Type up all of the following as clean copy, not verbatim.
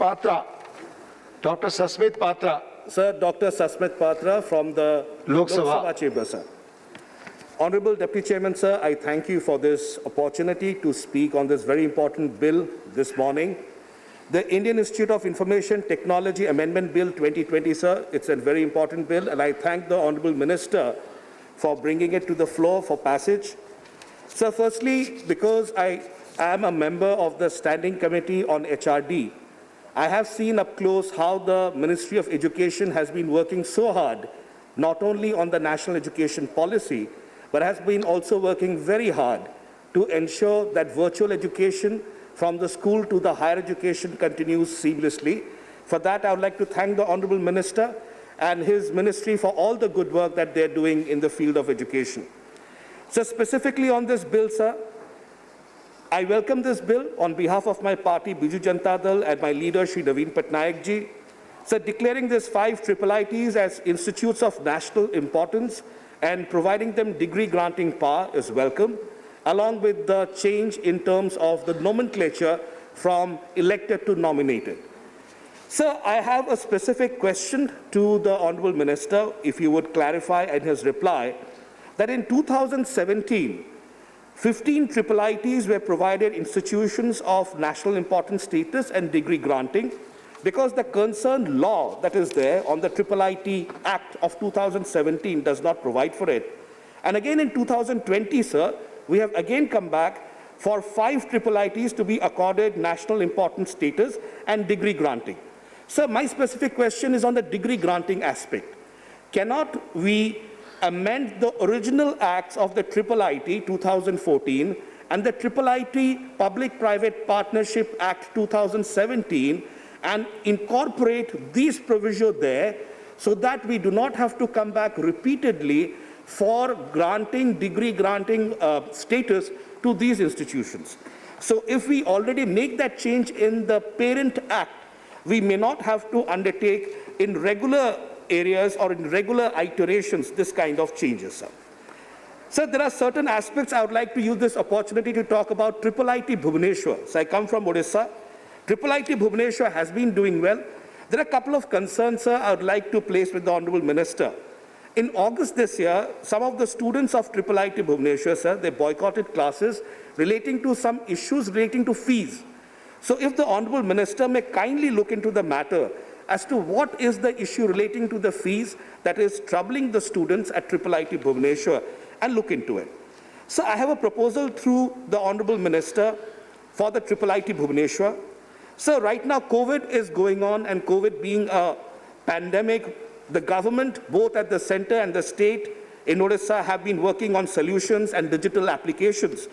Patra. Dr. Sasmit Patra. Sir, Dr. Sasmit Patra from the Lok Lok Sabha. Sabha chamber, sir. Honorable Deputy Chairman, sir, I thank you for this opportunity to speak on this very important bill this morning. The Indian Institute of Information Technology Amendment Bill 2020, sir, it's a very important bill, and I thank the Honorable Minister for bringing it to the floor for passage. Sir, firstly, because I am a member of the Standing Committee on HRD, I have seen up close how the Ministry of Education has been working so hard, not only on the national education policy, but has been also working very hard to ensure that virtual education from the school to the higher education continues seamlessly. For that, I would like to thank the Honorable Minister and his ministry for all the good work that they're doing in the field of education. So specifically on this bill, sir, I welcome this bill on behalf of my party, Biju Janata Dal, and my leader, Shri Naveen Patnaik ji. So declaring these 5 IIITs as institutes of national importance and providing them degree granting power is welcome, along with the change in terms of the nomenclature from elected to nominated. Sir, I have a specific question to the Honorable Minister, if you would clarify in his reply, that in 2017, 15 IIITs were provided institutions of national importance status and degree granting because the concerned law that is there on the IIIT Act of 2017 does not provide for it. And again in 2020, sir, we have again come back for 5 IIITs to be accorded national importance status and degree granting. Sir, my specific question is on the degree granting aspect. Cannot we amend the original acts of the IIIT 2014 and the IIIT Public-Private Partnership Act 2017 and incorporate these provisions there so that we do not have to come back repeatedly for granting, degree granting status to these institutions. So if we already make that change in the parent act, we may not have to undertake in regular areas or in regular iterations this kind of changes, sir. Sir, there are certain aspects I would like to use this opportunity to talk about IIIT Bhubaneswar. So I come from Odisha. IIIT Bhubaneswar has been doing well. There are a couple of concerns, sir, I would like to place with the Honorable Minister. In August this year, some of the students of IIIT Bhubaneswar, sir, they boycotted classes relating to some issues relating to fees. So if the Honorable Minister may kindly look into the matter as to what is the issue relating to the fees that is troubling the students at IIIT Bhubaneswar and look into it. So I have a proposal through the Honorable Minister for the IIIT Bhubaneswar. So right now COVID is going on, and COVID being a pandemic, the government, both at the center and the state in Odisha, have been working on solutions and digital applications.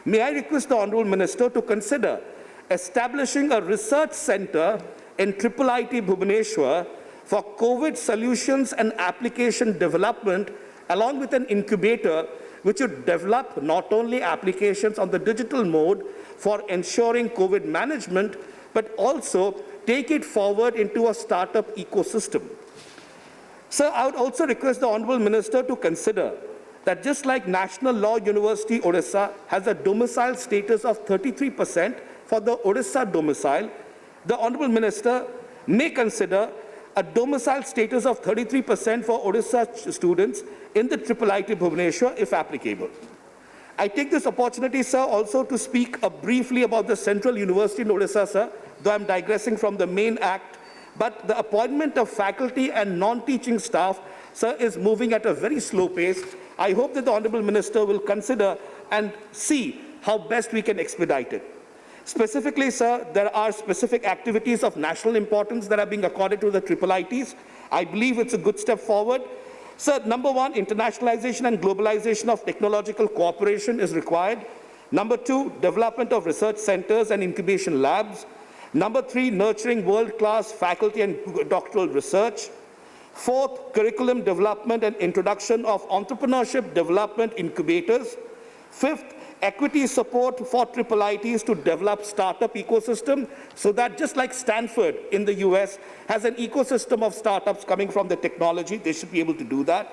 May I request the Honorable Minister to consider establishing a research center in IIIT Bhubaneswar for COVID solutions and application development, along with an incubator which would develop not only applications on the digital mode for ensuring COVID management, but also take it forward into a startup ecosystem. Sir, I would also request the Honorable Minister to consider that just like National Law University Odisha has a domicile status of 33% for the Odisha domicile, the Honorable Minister may consider a domicile status of 33% for Odisha students in the IIIT Bhubaneswar if applicable. I take this opportunity, sir, also to speak briefly about the Central University in Odisha, sir, though I'm digressing from the main act, but the appointment of faculty and non-teaching staff, sir, is moving at a very slow pace. I hope that the Honorable Minister will consider and see how best we can expedite it. Specifically, sir, there are specific activities of national importance that are being accorded to the IIITs. I believe it's a good step forward. Sir, number 1, internationalization and globalization of technological cooperation is required. Number 2, development of research centers and incubation labs. Number 3, nurturing world-class faculty and doctoral research. 4th, curriculum development and introduction of entrepreneurship development incubators. 5th, equity support for IIITs to develop startup ecosystem so that just like Stanford in the US has an ecosystem of startups coming from the technology, they should be able to do that.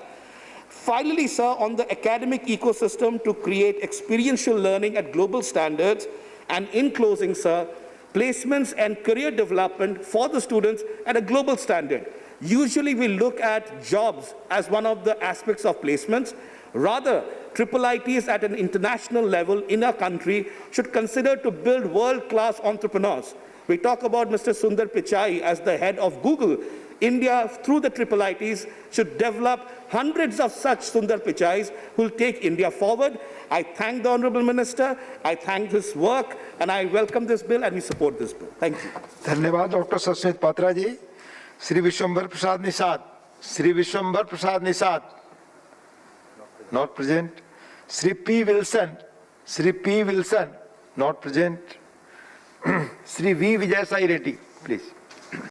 Finally, sir, on the academic ecosystem to create experiential learning at global standards. And in closing, sir, placements and career development for the students at a global standard. Usually we look at jobs as one of the aspects of placements. Rather, IIITs at an international level in our country should consider to build world-class entrepreneurs. We talk about Mr. Sundar Pichai as the head of Google. India, through the IIITs, should develop hundreds of such Sundar Pichais who will take India forward. I thank the Honourable Minister, I thank his work, and I welcome this bill and we support this bill. Thank you. धन्यवाद doctor Sasmit Patra ji. Shri Vishwambhar Prasad Nishad, Shri Vishwambhar Prasad Nishad, not present. Shri P. Wilson, Shri P. Wilson, not present. Shri V. Vijay Sai Reddy, please.